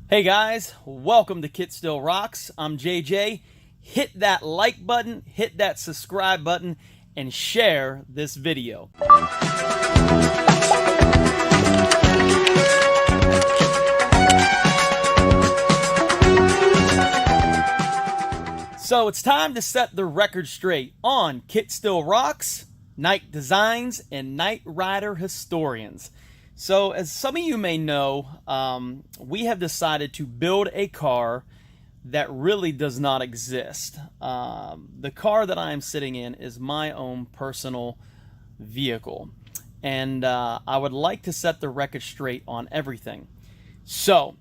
Hey guys, welcome to KITT Still Rocks. I'm JJ. Hit that like button, hit that subscribe button, and share this video. So it's time to set the record straight on KITT Still Rocks, Knight Designs, and Knight Rider Historians. So as some of you may know, we have decided to build a car that really does not exist. The car that I am sitting in is my own personal vehicle. And I would like to set the record straight on everything. So,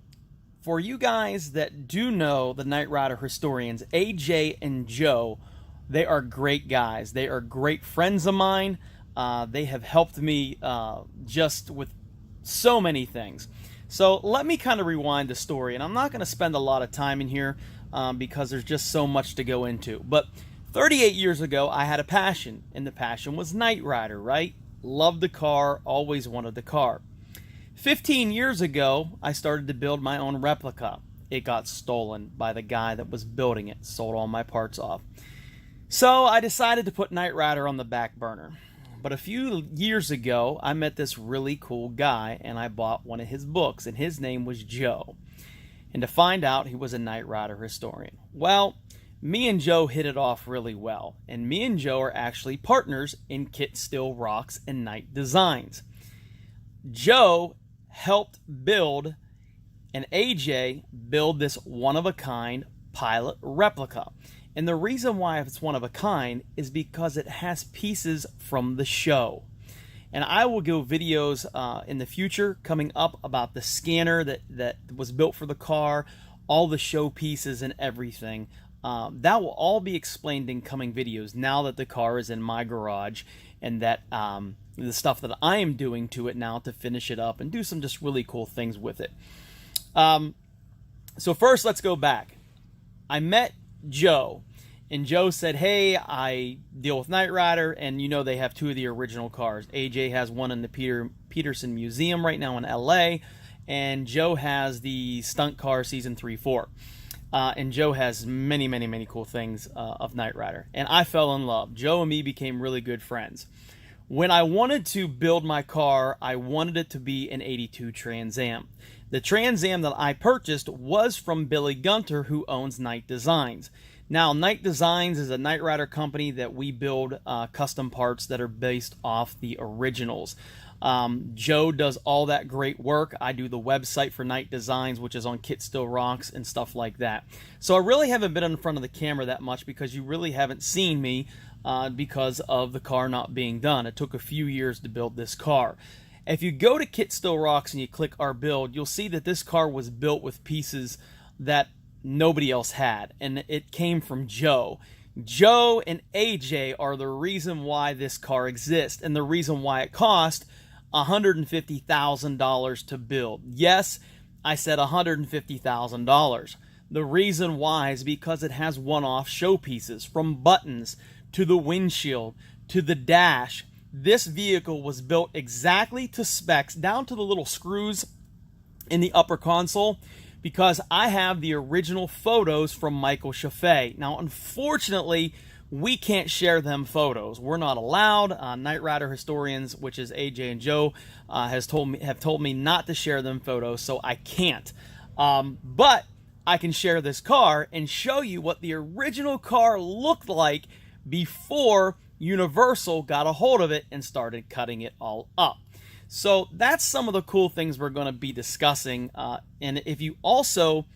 for you guys that do know the Knight Rider Historians, AJ and Joe, they are great guys. They are great friends of mine. They have helped me just with so many things. So let me kind of rewind the story, and I'm not going to spend a lot of time in here because there's just so much to go into. But 38 years ago, I had a passion, and the passion was Knight Rider, right? Loved the car, always wanted the car. 15 years ago, I started to build my own replica. It got stolen by the guy that was building it, sold all my parts off. So I decided to put Knight Rider on the back burner. But a few years ago, I met this really cool guy, and I bought one of his books, and his name was Joe. And to find out, he was a Knight Rider historian. Well, me and Joe hit it off really well, and me and Joe are actually partners in KITT Still Rocks and Knight Designs. Joe helped build, and AJ build this one-of-a-kind pilot replica. And the reason why it's one of a kind is because it has pieces from the show. And I will do videos in the future coming up about the scanner that was built for the car, all the show pieces and everything. That will all be explained in coming videos now that the car is in my garage, and that the stuff that I am doing to it now to finish it up and do some just really cool things with it. So first, let's go back. I met Joe, and Joe said, hey, I deal with Knight Rider, and you know they have two of the original cars. AJ has one in the Peterson Museum right now in LA, and Joe has the stunt car season 3-4. And Joe has many, many, many cool things of Knight Rider. And I fell in love. Joe and me became really good friends. When I wanted to build my car, I wanted it to be an 82 Trans Am. The Trans Am that I purchased was from Billy Gunter, who owns Knight Designs. Now, Knight Designs is a Knight Rider company that we build custom parts that are based off the originals. Joe does all that great work. I do the website for Knight Designs, which is on KITT Still Rocks and stuff like that. So I really haven't been in front of the camera that much because you really haven't seen me because of the car not being done. It took a few years to build this car. If you go to KITT Still Rocks and you click our build, you'll see that this car was built with pieces that nobody else had, and it came from Joe. Joe and AJ are the reason why this car exists and the reason why it cost $150,000 to build. Yes, I said $150,000. The reason why is because it has one-off showpieces, from buttons to the windshield to the dash. This vehicle was built exactly to specs, down to the little screws in the upper console, because I have the original photos from Michael Chaffee. Now, unfortunately, we can't share them photos. We're not allowed. Knight Rider Historians, which is AJ and Joe, have told me not to share them photos, so I can't. But I can share this car and show you what the original car looked like before Universal got a hold of it and started cutting it all up. So that's some of the cool things we're going to be discussing. And if you also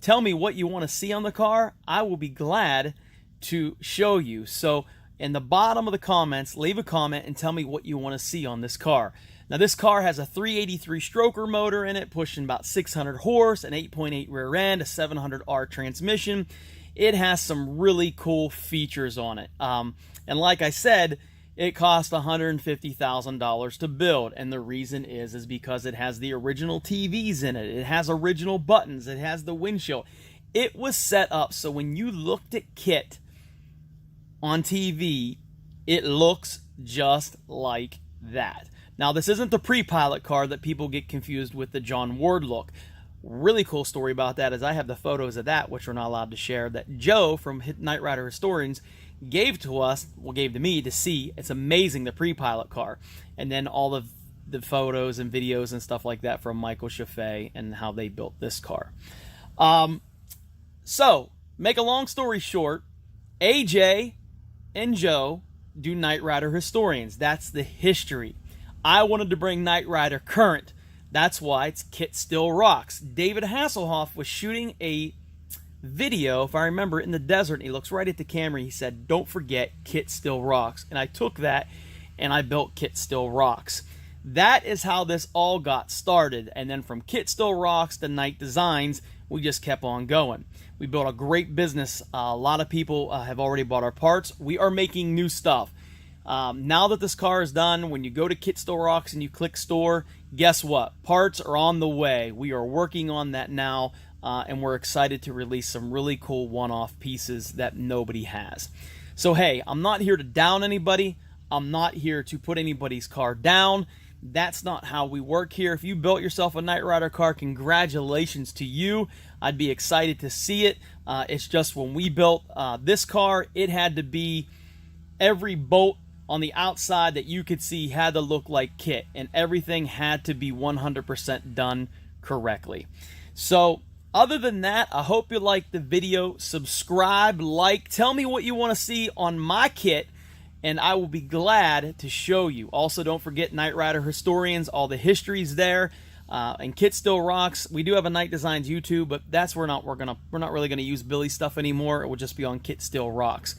tell me what you want to see on the car, I will be glad to show you. So in the bottom of the comments, leave a comment and tell me what you want to see on this car. Now, this car has a 383 stroker motor in it, pushing about 600 horse, an 8.8 rear end, a 700R transmission. It has some really cool features on it. And like I said, it cost $150,000 to build, and the reason is because it has the original TVs in it. It has original buttons. It has the windshield. It was set up so when you looked at KITT on TV, it looks just like that. Now, this isn't the pre-pilot car that people get confused with the John Ward look. Really cool story about that is I have the photos of that, which we're not allowed to share, that Joe from Knight Rider Historians gave to us, well, gave to me to see. It's amazing, the pre-pilot car. And then all of the photos and videos and stuff like that from Michael Chaffee and how they built this car. So, make a long story short, AJ and Joe do Knight Rider Historians. That's the history. I wanted to bring Knight Rider current. That's why it's KITT Still Rocks. David Hasselhoff was shooting a video, if I remember, in the desert, and he looks right at the camera. He said, "Don't forget, KITT Still Rocks." And I took that and I built KITT Still Rocks. That is how this all got started. And then from KITT Still Rocks to Knight Designs, we just kept on going. We built a great business. A lot of people have already bought our parts. We are making new stuff. Now that this car is done, when you go to KITT Still Rocks and you click store, guess what? Parts are on the way. We are working on that now, and we're excited to release some really cool one-off pieces that nobody has. So hey, I'm not here to down anybody. I'm not here to put anybody's car down. That's not how we work here. If you built yourself a Knight Rider car, congratulations to you. I'd be excited to see it. It's just when we built this car, it had to be every bolt on the outside that you could see had to look like KITT, and everything had to be 100% done correctly. So other than that, I hope you liked the video. Subscribe, like, tell me what you want to see on my kit, and I will be glad to show you. Also, don't forget Knight Rider Historians, all the history's there. And KITT Still Rocks. We do have a Knight Designs YouTube, but that's we're not really gonna use Billy's stuff anymore. It will just be on KITT Still Rocks.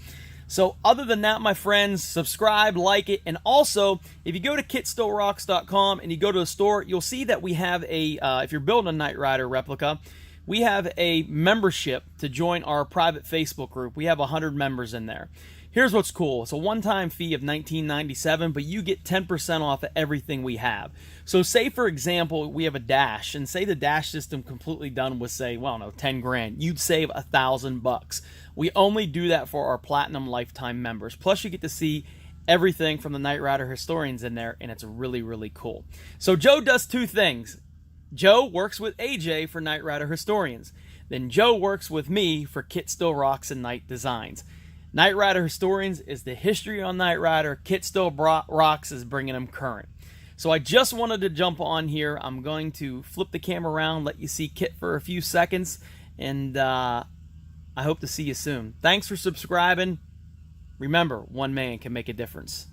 So other than that, my friends, subscribe, like it, and also if you go to kittstillrocks.com and you go to the store, you'll see that we have a if you're building a Knight Rider replica, we have a membership to join our private Facebook group. We have 100 members in there. Here's what's cool. It's a one-time fee of $19.97, but you get 10% off of everything we have. So say, for example, we have a dash, and say the dash system completely done was, say, well, no, 10 grand. You'd save $1,000. We only do that for our Platinum Lifetime members. Plus, you get to see everything from the Knight Rider Historians in there, and it's really, really cool. So Joe does two things. Joe works with AJ for Knight Rider Historians. Then Joe works with me for KITT Still Rocks and Knight Designs. Knight Rider Historians is the history on Knight Rider. KITT Still Rocks is bringing them current. So I just wanted to jump on here. I'm going to flip the camera around, let you see KITT for a few seconds, and I hope to see you soon. Thanks for subscribing. Remember, one man can make a difference.